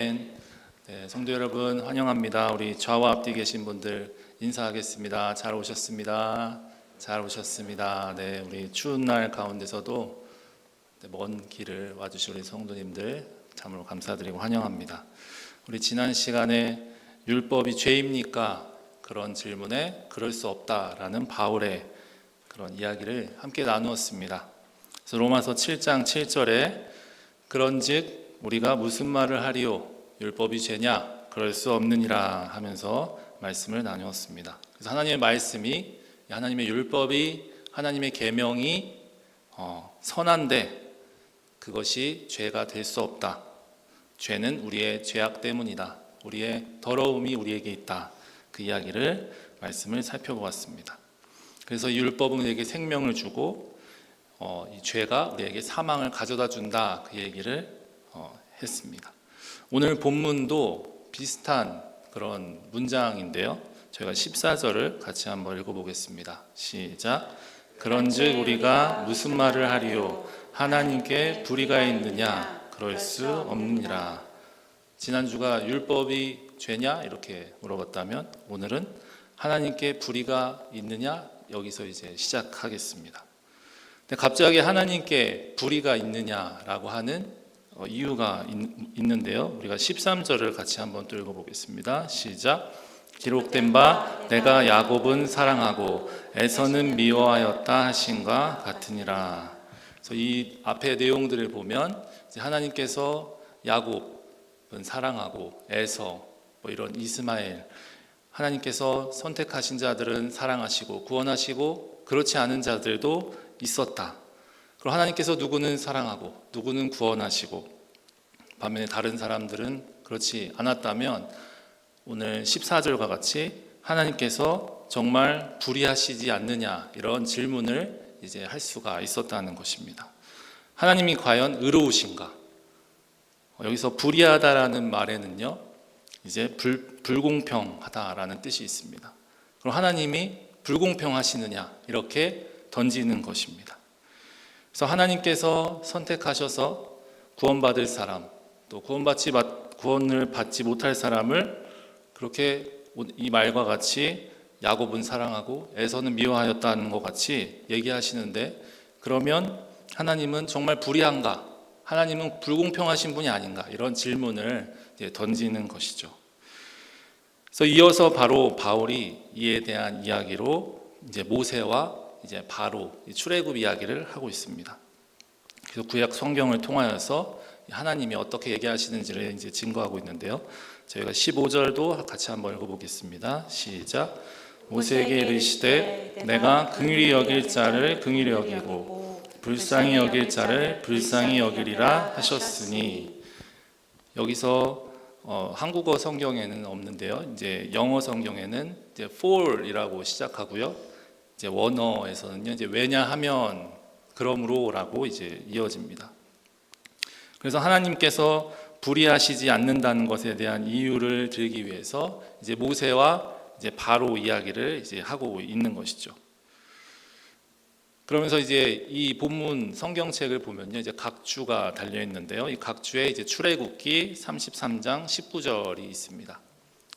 네, 성도 여러분 환영합니다. 우리 좌와 앞뒤 계신 분들 인사하겠습니다. 잘 오셨습니다. 잘 오셨습니다. 네, 우리 추운 날 가운데서도 먼 길을 와주신 우리 성도님들 참으로 감사드리고 환영합니다. 우리 지난 시간에 율법이 죄입니까? 그런 질문에 그럴 수 없다라는 바울의 그런 이야기를 함께 나누었습니다. 그래서 로마서 7장 7절에 그런즉 우리가 무슨 말을 하리요? 율법이 죄냐? 그럴 수 없느니라 하면서 말씀을 나누었습니다. 그래서 하나님의 말씀이, 하나님의 율법이, 하나님의 계명이 선한데 그것이 죄가 될 수 없다. 죄는 우리의 죄악 때문이다. 우리의 더러움이 우리에게 있다. 그 이야기를 말씀을 살펴보았습니다. 그래서 이 율법은 우리에게 생명을 주고 이 죄가 우리에게 사망을 가져다 준다. 그 얘기를 했습니다. 오늘 본문도 비슷한 그런 문장인데요. 저희가 14절을 같이 한번 읽어보겠습니다. 시작. 그런즉 우리가 무슨 말을 하리요? 하나님께 불의가 있느냐? 그럴 수 없느니라. 지난주가 율법이 죄냐? 이렇게 물어봤다면 오늘은 하나님께 불의가 있느냐? 여기서 이제 시작하겠습니다. 근데 갑자기 하나님께 불의가 있느냐라고 하는 이유가 있는데요. 우리가 13절을 같이 한번 또 읽어보겠습니다. 시작. 기록된 바 내가 야곱은 사랑하고 에서는 미워하였다 하신과 같으니라. 그래서 이 앞의 내용들을 보면 이제 하나님께서 야곱은 사랑하고 에서 이런 이스마엘, 하나님께서 선택하신 자들은 사랑하시고 구원하시고 그렇지 않은 자들도 있었다. 그리고 하나님께서 누구는 사랑하고 누구는 구원하시고 반면에 다른 사람들은 그렇지 않았다면 오늘 14절과 같이 하나님께서 정말 불의하시지 않느냐 이런 질문을 이제 할 수가 있었다는 것입니다. 하나님이 과연 의로우신가? 여기서 불의하다라는 말에는요 이제 불공평하다라는 뜻이 있습니다. 그럼 하나님이 불공평하시느냐 이렇게 던지는 것입니다. 그래서 하나님께서 선택하셔서 구원받을 사람, 또 구원을 받지 못할 사람을 그렇게 이 말과 같이 야곱은 사랑하고 에서는 미워하였다는 것 같이 얘기하시는데, 그러면 하나님은 정말 불의한가? 하나님은 불공평하신 분이 아닌가? 이런 질문을 던지는 것이죠. 그래서 이어서 바로 바울이 이에 대한 이야기로 이제 모세와 이제 바로 출애굽 이야기를 하고 있습니다. 그래서 구약 성경을 통하여서 하나님이 어떻게 얘기하시는지를 이제 증거하고 있는데요. 저희가 15절도 같이 한번 읽어보겠습니다. 시작. 모세에게 이르시되 내가 긍휼히 여길 자를 긍휼히 여기고 불쌍히 여길 자를 불쌍히 여기리라 하셨으니, 여기서 한국어 성경에는 없는데요. 이제 영어 성경에는 이제 for이라고 시작하고요. 이제 원어에서는요, 이제 왜냐하면 그러므로라고 이제 이어집니다. 그래서 하나님께서 불의하시지 않는다는 것에 대한 이유를 들기 위해서 이제 모세와 이제 바로 이야기를 이제 하고 있는 것이죠. 그러면서 이제 이 본문 성경책을 보면요, 이제 각주가 달려 있는데요. 이 각주에 이제 출애굽기 33장 19절이 있습니다.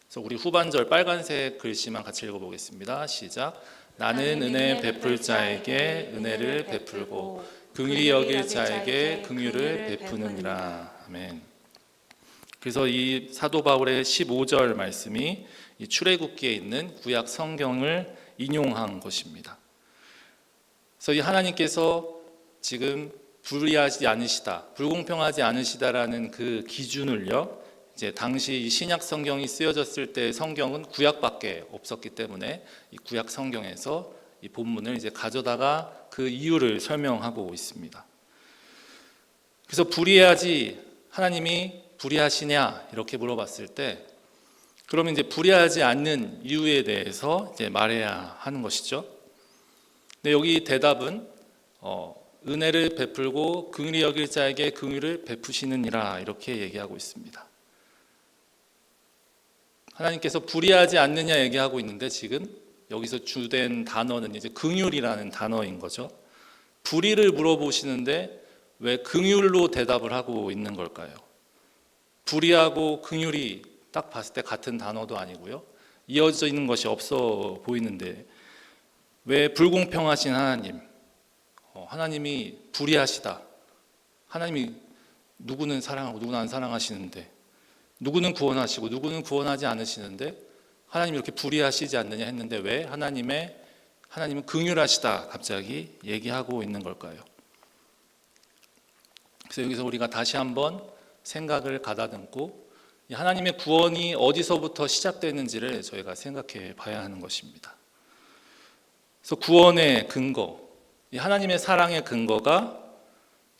그래서 우리 후반절 빨간색 글씨만 같이 읽어보겠습니다. 시작. 나는 은혜 베풀 자에게 은혜를 베풀고 긍휼히 여길 자에게 긍휼을 베푸느니라. 아멘. 그래서 이 사도 바울의 15절 말씀이 이 출애굽기에 있는 구약 성경을 인용한 것입니다. 그래서 이 하나님께서 지금 불의하지 않으시다, 불공평하지 않으시다라는 그 기준을요, 이제 당시 신약 성경이 쓰여졌을 때 성경은 구약밖에 없었기 때문에 이 구약 성경에서 이 본문을 이제 가져다가 그 이유를 설명하고 있습니다. 그래서 하나님이 불의하시냐 이렇게 물어봤을 때, 그러면 이제 불의하지 않는 이유에 대해서 이제 말해야 하는 것이죠. 근데 여기 대답은 은혜를 베풀고 긍휼히 여길 자에게 긍휼을 베푸시느니라 이렇게 얘기하고 있습니다. 하나님께서 불의하지 않느냐 얘기하고 있는데 지금 여기서 주된 단어는 이제 긍휼이라는 단어인 거죠. 불의를 물어보시는데 왜 긍휼로 대답을 하고 있는 걸까요? 불의하고 긍휼이 딱 봤을 때 같은 단어도 아니고요. 이어져 있는 것이 없어 보이는데 왜 불공평하신 하나님, 하나님이 불의하시다. 하나님이 누구는 사랑하고 누구는 안 사랑하시는데, 누구는 구원하시고 누구는 구원하지 않으시는데 하나님이 이렇게 불의하시지 않느냐 했는데 왜 하나님은 긍휼하시다 갑자기 얘기하고 있는 걸까요? 그래서 여기서 우리가 다시 한번 생각을 가다듬고 이 하나님의 구원이 어디서부터 시작되는지를 저희가 생각해 봐야 하는 것입니다. 그래서 구원의 근거, 이 하나님의 사랑의 근거가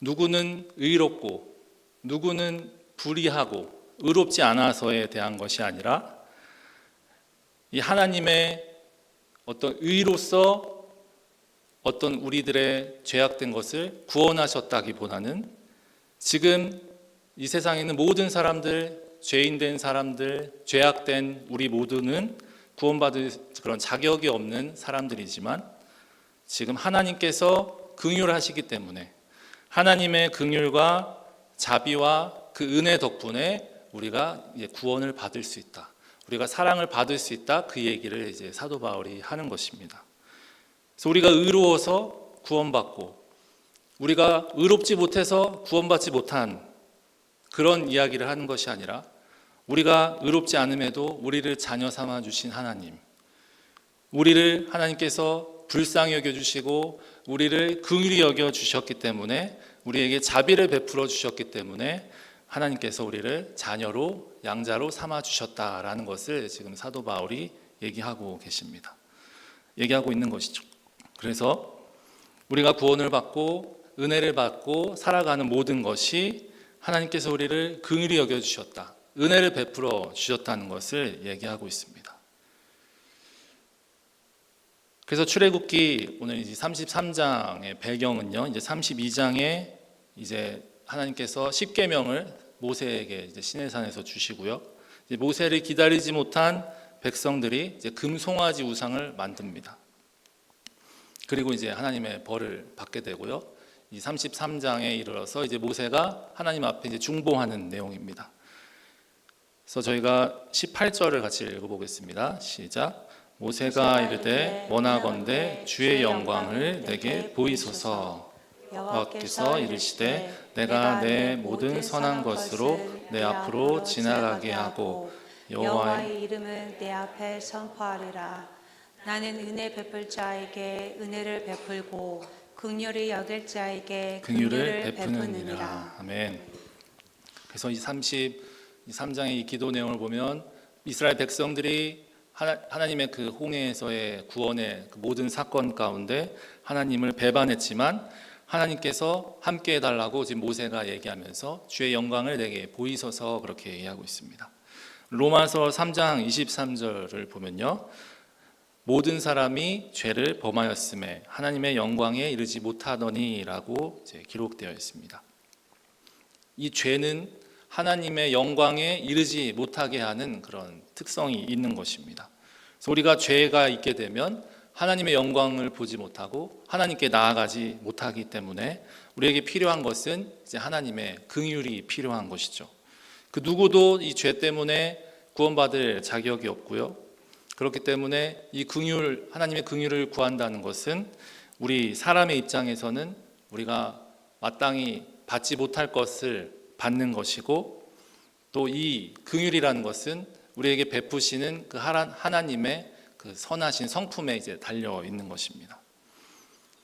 누구는 의롭고 누구는 불의하고 의롭지 않아서에 대한 것이 아니라 이 하나님의 어떤 의로서 어떤 우리들의 죄악된 것을 구원하셨다기보다는 지금 이 세상에 있는 모든 사람들, 죄인된 사람들, 죄악된 우리 모두는 구원받을 그런 자격이 없는 사람들이지만 지금 하나님께서 긍휼하시기 때문에 하나님의 긍휼과 자비와 그 은혜 덕분에 우리가 이제 구원을 받을 수 있다. 우리가 사랑을 받을 수 있다. 그 얘기를 이제 사도 바울이 하는 것입니다. 그래서 우리가 의로워서 구원받고 우리가 의롭지 못해서 구원받지 못한 그런 이야기를 하는 것이 아니라 우리가 의롭지 않음에도 우리를 자녀 삼아 주신 하나님, 우리를 하나님께서 불쌍히 여겨 주시고 우리를 긍휼히 여겨 주셨기 때문에 우리에게 자비를 베풀어 주셨기 때문에 하나님께서 우리를 자녀로 양자로 삼아 주셨다라는 것을 지금 사도 바울이 얘기하고 계십니다. 얘기하고 있는 것이죠. 그래서 우리가 구원을 받고 은혜를 받고 살아가는 모든 것이 하나님께서 우리를 긍휼히 여겨 주셨다. 은혜를 베풀어 주셨다는 것을 얘기하고 있습니다. 그래서 출애굽기 오늘 이제 33장의 배경은요. 이제 32장에 이제 하나님께서 십계명을 모세에게 이제 시내산에서 주시고요. 이제 모세를 기다리지 못한 백성들이 이제 금송아지 우상을 만듭니다. 그리고 이제 하나님의 벌을 받게 되고요. 이 33장에 이르러서 이제 모세가 하나님 앞에 이제 중보하는 내용입니다. 그래서 저희가 18절을 같이 읽어보겠습니다. 시작. 모세가 이르되 원하건대 주의 영광을 내게 보이소서. 여호와께서 이르시되 내가 내 모든 선한 것으로 내 앞으로 지나가게 하고 여호와의 이름은 내 앞에 선포하리라. 나는 은혜 베풀 자에게 은혜를 베풀고 긍휼히 여길 자에게 긍휼을 베푸느니라. 아멘. 그래서 이 33장의 이 기도 내용을 보면 이스라엘 백성들이 하나님의 그 홍해에서의 구원의 그 모든 사건 가운데 하나님을 배반했지만 하나님께서 함께 해달라고 지금 모세가 얘기하면서 주의 영광을 내게 보이소서 그렇게 얘기하고 있습니다. 로마서 3장 23절을 보면요. 모든 사람이 죄를 범하였음에 하나님의 영광에 이르지 못하더니라고 이제 기록되어 있습니다. 이 죄는 하나님의 영광에 이르지 못하게 하는 그런 특성이 있는 것입니다. 그래서 우리가 죄가 있게 되면 하나님의 영광을 보지 못하고 하나님께 나아가지 못하기 때문에 우리에게 필요한 것은 이제 하나님의 긍휼이 필요한 것이죠. 그 누구도 이 죄 때문에 구원받을 자격이 없고요. 그렇기 때문에 이 긍휼, 하나님의 긍휼을 구한다는 것은 우리 사람의 입장에서는 우리가 마땅히 받지 못할 것을 받는 것이고 또 이 긍휼이라는 것은 우리에게 베푸시는 그 하나님의 그 선하신 성품에 이제 달려 있는 것입니다.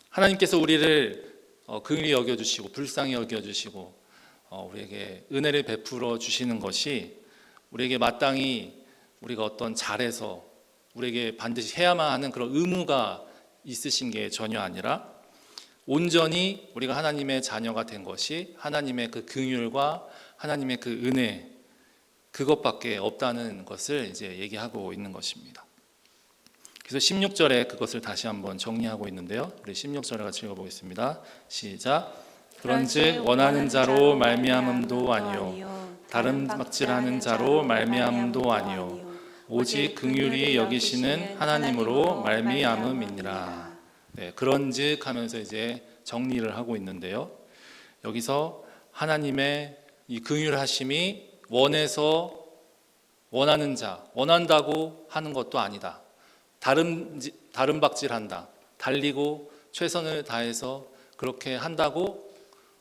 하나님께서 우리를 긍휼히 여겨 주시고 불쌍히 여겨 주시고 우리에게 은혜를 베풀어 주시는 것이 우리에게 마땅히 우리가 어떤 잘해서 우리에게 반드시 해야만 하는 그런 의무가 있으신 게 전혀 아니라 온전히 우리가 하나님의 자녀가 된 것이 하나님의 그 긍휼과 하나님의 그 은혜 그것밖에 없다는 것을 이제 얘기하고 있는 것입니다. 그래서 16절에 그것을 다시 한번 정리하고 있는데요. 우리 16절을 같이 읽어보겠습니다. 시작. 그런즉 원하는 자로 말미암음도 아니요 다른 막질하는 자로 말미암음도 아니요 오직 긍휼히 여기시는 하나님으로 말미암음이니라. 네, 그런즉 하면서 이제 정리를 하고 있는데요. 여기서 하나님의 이 긍휼하심이 원해서 원하는 자, 원한다고 하는 것도 아니다. 다른 박질한다. 달리고 최선을 다해서 그렇게 한다고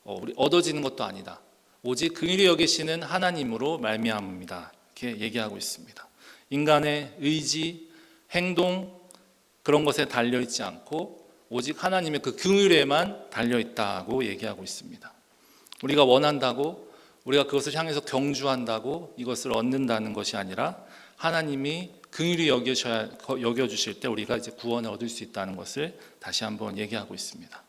우리 얻어지는 것도 아니다. 오직 긍휼히 여기시는 하나님으로 말미암습니다. 이렇게 얘기하고 있습니다. 인간의 의지, 행동 그런 것에 달려 있지 않고 오직 하나님의 그 긍휼에만 달려 있다고 얘기하고 있습니다. 우리가 원한다고 우리가 그것을 향해서 경주한다고 이것을 얻는다는 것이 아니라 하나님이 긍휼히 여겨주실 때 우리가 이제 구원을 얻을 수 있다는 것을 다시 한번 얘기하고 있습니다.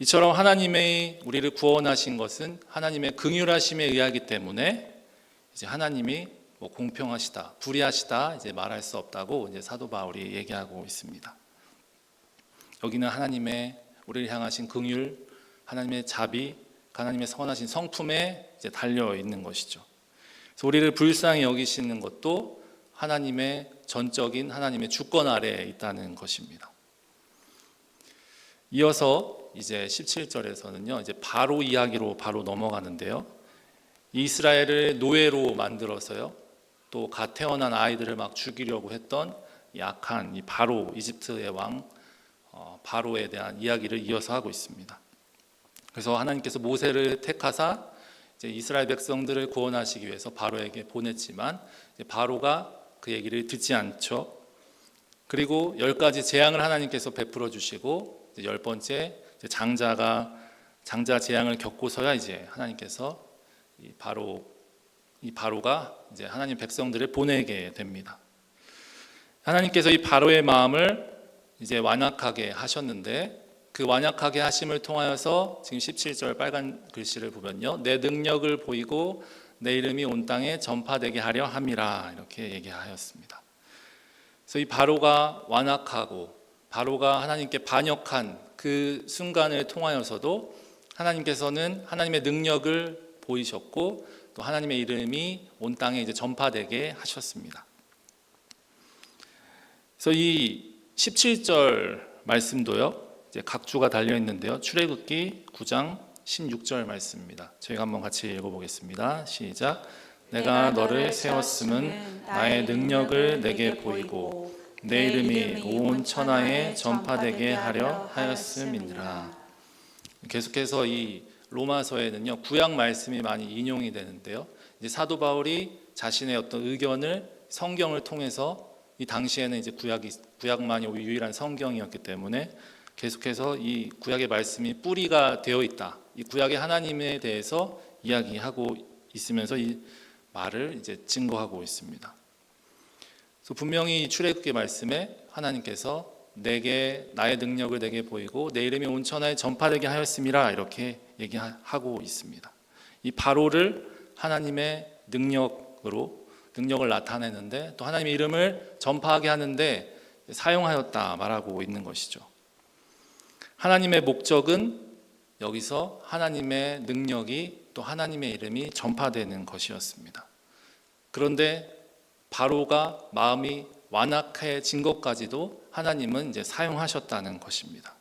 이처럼 하나님의 우리를 구원하신 것은 하나님의 긍휼하심에 의하기 때문에 이제 하나님이 공평하시다, 불의하시다 이제 말할 수 없다고 이제 사도 바울이 얘기하고 있습니다. 여기는 하나님의 우리를 향하신 긍휼, 하나님의 자비, 하나님의 선하신 성품에 이제 달려 있는 것이죠. 그래서 우리를 불쌍히 여기시는 것도 하나님의 전적인 하나님의 주권 아래에 있다는 것입니다. 이어서 이제 17절에서는요, 이제 바로 이야기로 바로 넘어가는데요. 이스라엘을 노예로 만들어서요, 또 갓 태어난 아이들을 막 죽이려고 했던 약한 이 바로 이집트의 왕 바로에 대한 이야기를 이어서 하고 있습니다. 그래서 하나님께서 모세를 택하사 이제 이스라엘 백성들을 구원하시기 위해서 바로에게 보냈지만 바로가 그 얘기를 듣지 않죠. 그리고 10가지 재앙을 하나님께서 베풀어 주시고 10번째 장자 재앙을 겪고서야 이제 하나님께서 이 바로가 이제 하나님 백성들을 보내게 됩니다. 하나님께서 이 바로의 마음을 이제 완악하게 하셨는데 그 완악하게 하심을 통하여서 지금 17절 빨간 글씨를 보면요, 내 능력을 보이고 내 이름이 온 땅에 전파되게 하려 함이라 이렇게 얘기하였습니다. 그래서 이 바로가 완악하고 바로가 하나님께 반역한 그 순간을 통하여서도 하나님께서는 하나님의 능력을 보이셨고 또 하나님의 이름이 온 땅에 이제 전파되게 하셨습니다. 그래서 이 17절 말씀도요, 이제 각주가 달려 있는데요. 출애굽기 9장 16절 말씀입니다. 저희가 한번 같이 읽어보겠습니다. 시작. 내가 너를 세웠음은 나의 능력을 내게 보이고 내 이름이 온 천하에 전파되게 하려 하였음이니라. 계속해서 이 로마서에는요, 구약 말씀이 많이 인용이 되는데요. 이제 사도 바울이 자신의 어떤 의견을 성경을 통해서 이 당시에는 이제 구약만이 유일한 성경이었기 때문에 계속해서 이 구약의 말씀이 뿌리가 되어 있다. 이 구약의 하나님에 대해서 이야기하고 있으면서 이 말을 이제 증거하고 있습니다. 그래서 분명히 출애굽기 말씀에 하나님께서 내게 나의 능력을 내게 보이고 내 이름이 온 천하에 전파되게 하였음이라 이렇게 얘기하고 있습니다. 이 바로를 하나님의 능력을 나타내는데 또 하나님의 이름을 전파하게 하는데 사용하였다 말하고 있는 것이죠. 하나님의 목적은 여기서 하나님의 능력이 또 하나님의 이름이 전파되는 것이었습니다. 그런데 바로가 마음이 완악해진 것까지도 하나님은 이제 사용하셨다는 것입니다.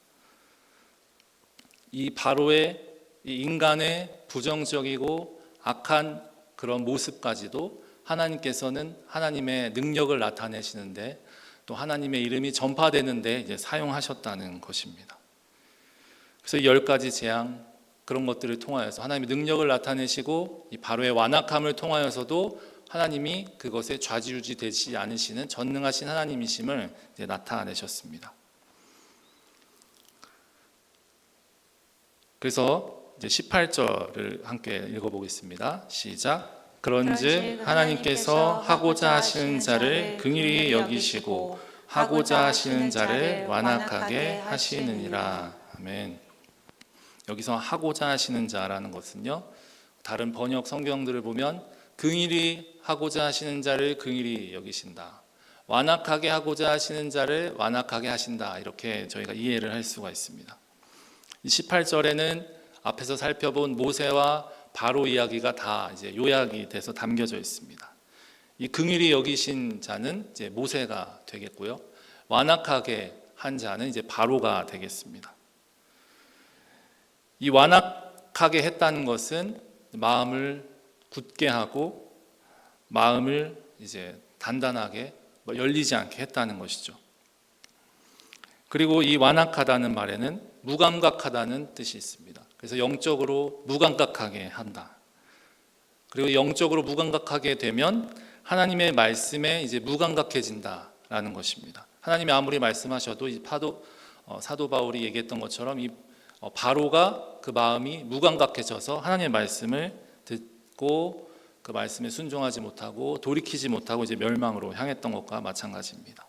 이 바로의 이 인간의 부정적이고 악한 그런 모습까지도 하나님께서는 하나님의 능력을 나타내시는데 또 하나님의 이름이 전파되는데 이제 사용하셨다는 것입니다. 그래서 10가지 재앙 그런 것들을 통하여서 하나님의 능력을 나타내시고 이 바로의 완악함을 통하여서도 하나님이 그것에 좌지우지 되지 않으시는 전능하신 하나님이심을 이제 나타내셨습니다. 그래서 이제 18절을 함께 읽어보겠습니다. 시작. 그런즉 하나님께서 하고자 하시는 자를 긍휼히 여기시고 하고자 하시는 자를 완악하게 하시느니라. 아멘. 여기서 하고자 하시는 자라는 것은요, 다른 번역 성경들을 보면 긍휼히 하고자 하시는 자를 긍휼히 여기신다, 완악하게 하고자 하시는 자를 완악하게 하신다, 이렇게 저희가 이해를 할 수가 있습니다. 18절에는 앞에서 살펴본 모세와 바로 이야기가 다 이제 요약이 돼서 담겨져 있습니다. 이 긍휼히 여기신 자는 이제 모세가 되겠고요, 완악하게 한 자는 이제 바로가 되겠습니다. 이 완악하게 했다는 것은 마음을 굳게 하고 마음을 이제 단단하게 열리지 않게 했다는 것이죠. 그리고 이 완악하다는 말에는 무감각하다는 뜻이 있습니다. 그래서 영적으로 무감각하게 한다. 그리고 영적으로 무감각하게 되면 하나님의 말씀에 이제 무감각해진다라는 것입니다. 하나님이 아무리 말씀하셔도 이 사도 바울이 얘기했던 것처럼 이 바로가 그 마음이 무감각해져서 하나님의 말씀을 듣고 그 말씀에 순종하지 못하고 돌이키지 못하고 이제 멸망으로 향했던 것과 마찬가지입니다.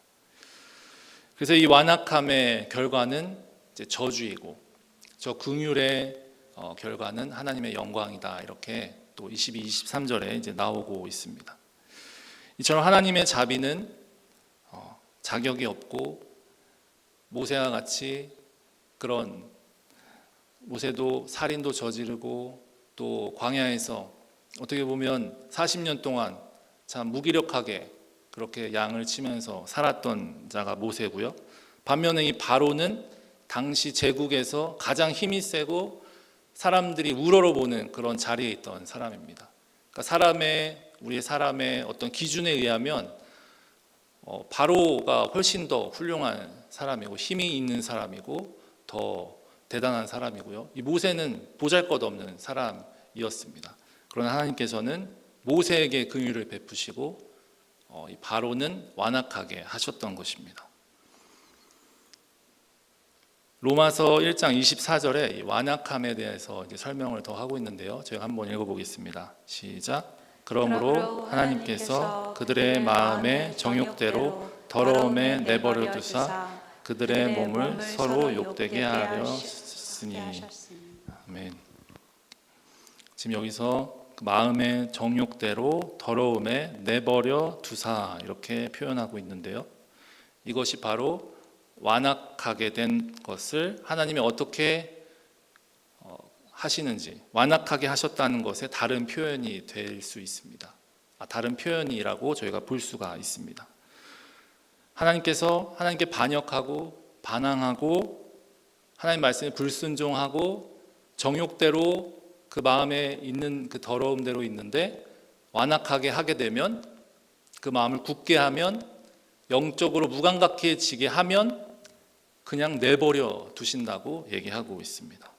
그래서 이 완악함의 결과는 이제 저주이고 저 긍휼의 결과는 하나님의 영광이다. 이렇게 또 22, 23절에 이제 나오고 있습니다. 이처럼 하나님의 자비는 자격이 없고 모세와 같이 그런 모세도 살인도 저지르고 또 광야에서 어떻게 보면 40년 동안 참 무기력하게 그렇게 양을 치면서 살았던 자가 모세고요. 반면에 이 바로는 당시 제국에서 가장 힘이 세고 사람들이 우러러보는 그런 자리에 있던 사람입니다. 그러니까 우리의 사람의 어떤 기준에 의하면 바로가 훨씬 더 훌륭한 사람이고 힘이 있는 사람이고 더 대단한 사람이고요. 이 모세는 보잘것없는 사람이었습니다. 그러나 하나님께서는 모세에게 긍휼을 베푸시고 이 바로는 완악하게 하셨던 것입니다. 로마서 1장 24절에 이 완악함에 대해서 이제 설명을 더 하고 있는데요. 제가 한번 읽어보겠습니다. 시작. 그러므로 하나님께서 그들의 마음의 정욕대로 더러움에 내버려 두사 그들의 몸을 서로 욕되게 하셨으니. 아멘. 지금 여기서 그 마음의 정욕대로 더러움에 내버려 두사 이렇게 표현하고 있는데요. 이것이 바로 완악하게 된 것을 하나님이 어떻게 하시는지, 완악하게 하셨다는 것의 다른 표현이 될 수 있습니다. 다른 표현이라고 저희가 볼 수가 있습니다. 하나님께 반역하고 반항하고 하나님 말씀에 불순종하고 정욕대로 그 마음에 있는 그 더러움대로 있는데 완악하게 하게 되면 그 마음을 굳게 하면 영적으로 무감각해지게 하면 그냥 내버려 두신다고 얘기하고 있습니다.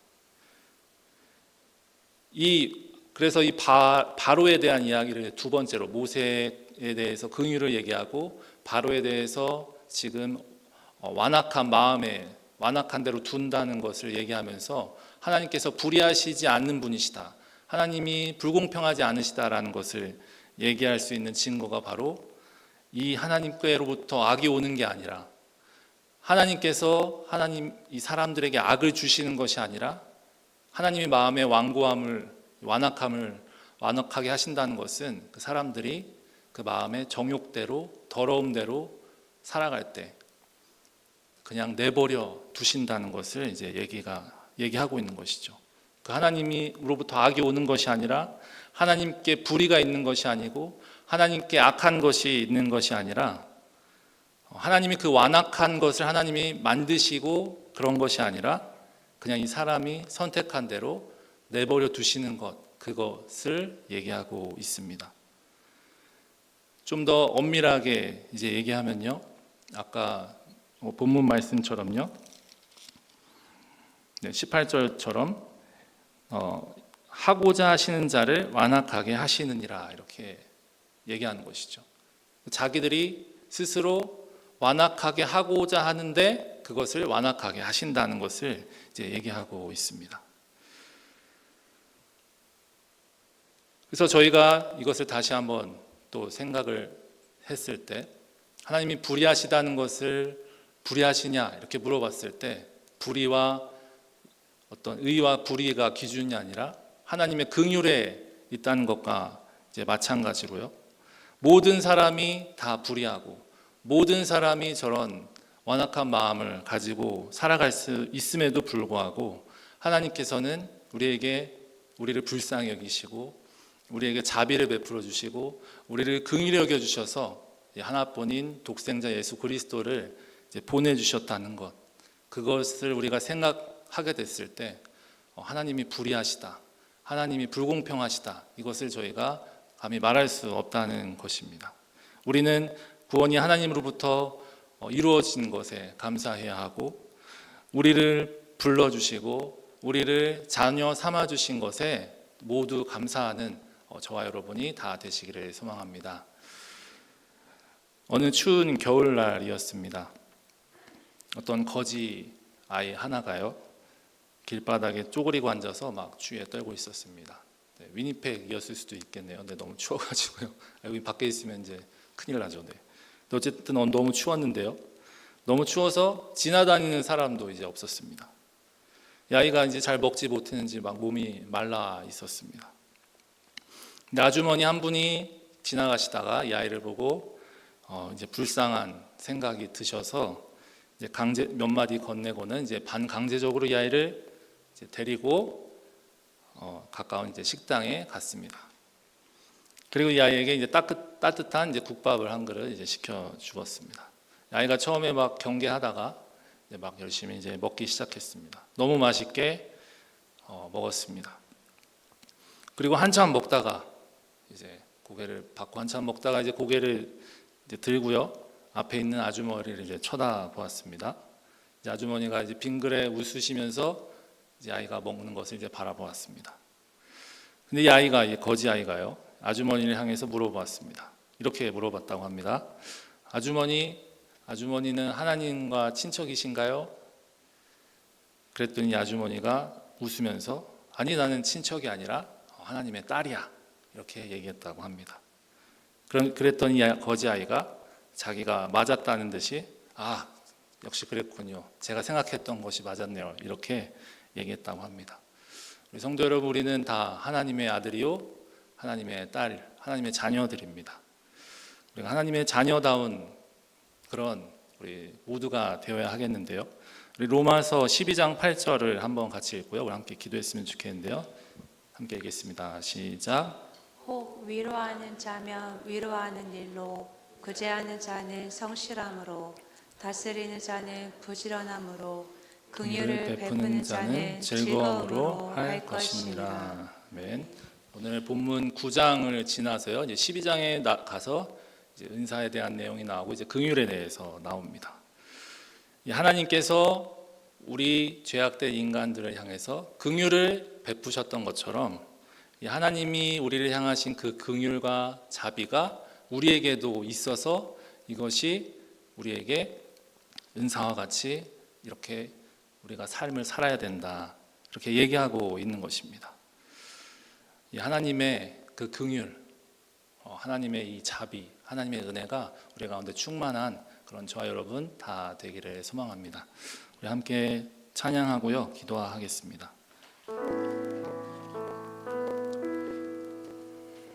그래서 이 바로에 대한 이야기를 두 번째로 모세에 대해서 긍휼을 얘기하고 바로에 대해서 지금 완악한 마음에 완악한 대로 둔다는 것을 얘기하면서 하나님께서 불의하시지 않는 분이시다. 하나님이 불공평하지 않으시다라는 것을 얘기할 수 있는 증거가 바로 이 하나님께로부터 악이 오는 게 아니라 하나님께서 이 사람들에게 악을 주시는 것이 아니라 하나님의 마음의 완악하게 하신다는 것은 그 사람들이 그 마음의 정욕대로 더러움대로 살아갈 때 그냥 내버려 두신다는 것을 이제 얘기하고 있는 것이죠. 그 하나님으로부터 악이 오는 것이 아니라 하나님께 불의가 있는 것이 아니고 하나님께 악한 것이 있는 것이 아니라 하나님이 그 완악한 것을 하나님이 만드시고 그런 것이 아니라 그냥 이 사람이 선택한 대로 내버려 두시는 것, 그것을 얘기하고 있습니다. 좀 더 엄밀하게 이제 얘기하면요, 아까 본문 말씀처럼요, 18절처럼 하고자 하시는 자를 완악하게 하시느니라 이렇게 얘기하는 것이죠. 자기들이 스스로 완악하게 하고자 하는데 그것을 완악하게 하신다는 것을 이제 얘기하고 있습니다. 그래서 저희가 이것을 다시 한번 또 생각을 했을 때 하나님이 불의하시다는 것을 불의하시냐 이렇게 물어봤을 때 불의와 어떤 의와 불의가 기준이 아니라 하나님의 긍휼에 있다는 것과 이제 마찬가지로요. 모든 사람이 다 불의하고 모든 사람이 저런 완악한 마음을 가지고 살아갈 수 있음에도 불구하고 하나님께서는 우리를 불쌍히 여기시고 우리에게 자비를 베풀어 주시고 우리를 긍휼히 여겨 주셔서 하나뿐인 독생자 예수 그리스도를 이제 보내주셨다는 것, 그것을 우리가 생각하게 됐을 때 하나님이 불의하시다, 하나님이 불공평하시다. 이것을 저희가 감히 말할 수 없다는 것입니다. 우리는 구원이 하나님으로부터 이루어진 것에 감사해야 하고, 우리를 불러주시고 우리를 자녀 삼아주신 것에 모두 감사하는 저와 여러분이 다 되시기를 소망합니다. 어느 추운 겨울날이었습니다. 어떤 거지 아이 하나가요, 길바닥에 쪼그리고 앉아서 막 추위에 떨고 있었습니다. 네, 위니펙이었을 수도 있겠네요. 근데 너무 추워가지고요. 여기 밖에 있으면 이제 큰일 나죠. 네. 어쨌든 너무 추웠는데요. 너무 추워서 지나다니는 사람도 이제 없었습니다. 이 아이가 이제 잘 먹지 못했는지 막 몸이 말라 있었습니다. 근데 아주머니 한 분이 지나가시다가 이 아이를 보고 이제 불쌍한 생각이 드셔서 이제 몇 마디 건네고는 이제 반강제적으로 이 아이를 이제 데리고 가까운 이제 식당에 갔습니다. 그리고 이 아이에게 이제 따뜻한 이제 국밥을 한 그릇 이제 시켜 주었습니다. 아이가 처음에 막 경계하다가 이제 막 열심히 이제 먹기 시작했습니다. 너무 맛있게 먹었습니다. 그리고 한참 먹다가 이제 고개를 받고 한참 먹다가 이제 고개를 이제 들고요, 앞에 있는 아주머니를 이제 쳐다보았습니다. 이제 아주머니가 이제 빙그레 웃으시면서 이제 아이가 먹는 것을 이제 바라보았습니다. 근데 이 아이가, 이 거지 아이가요, 아주머니를 향해서 물어보았습니다. 이렇게 물어봤다고 합니다. 아주머니는 하나님과 친척이신가요? 그랬더니 이 아주머니가 웃으면서 아니, 나는 친척이 아니라 하나님의 딸이야, 이렇게 얘기했다고 합니다. 그랬더니 거지 아이가 자기가 맞았다는 듯이 아, 역시 그랬군요, 제가 생각했던 것이 맞았네요, 이렇게 얘기했다고 합니다. 우리 성도 여러분, 우리는 다 하나님의 아들이요 하나님의 딸, 하나님의 자녀들입니다. 우리가 하나님의 자녀다운 그런 우리 모두가 되어야 하겠는데요. 우리 로마서 12장 8절을 한번 같이 읽고요, 우리 함께 기도했으면 좋겠는데요. 함께 읽겠습니다. 시작. 혹 위로하는 자면 위로하는 일로, 구제하는 자는 성실함으로, 다스리는 자는 부지런함으로, 긍휼을 베푸는 자는 즐거움으로 할 것이니라. 아멘. 오늘 본문 9장을 지나서요, 이제 12장에 가서 이제 은사에 대한 내용이 나오고 이제 긍휼에 대해서 나옵니다. 하나님께서 우리 죄악된 인간들을 향해서 긍휼을 베푸셨던 것처럼 하나님이 우리를 향하신 그 긍휼과 자비가 우리에게도 있어서 이것이 우리에게 은사와 같이 이렇게 우리가 삶을 살아야 된다, 이렇게 얘기하고 있는 것입니다. 하나님의 그 긍휼, 하나님의 이 자비, 하나님의 은혜가 우리 가운데 충만한 그런 저와 여러분 다 되기를 소망합니다. 우리 함께 찬양하고요, 기도하겠습니다.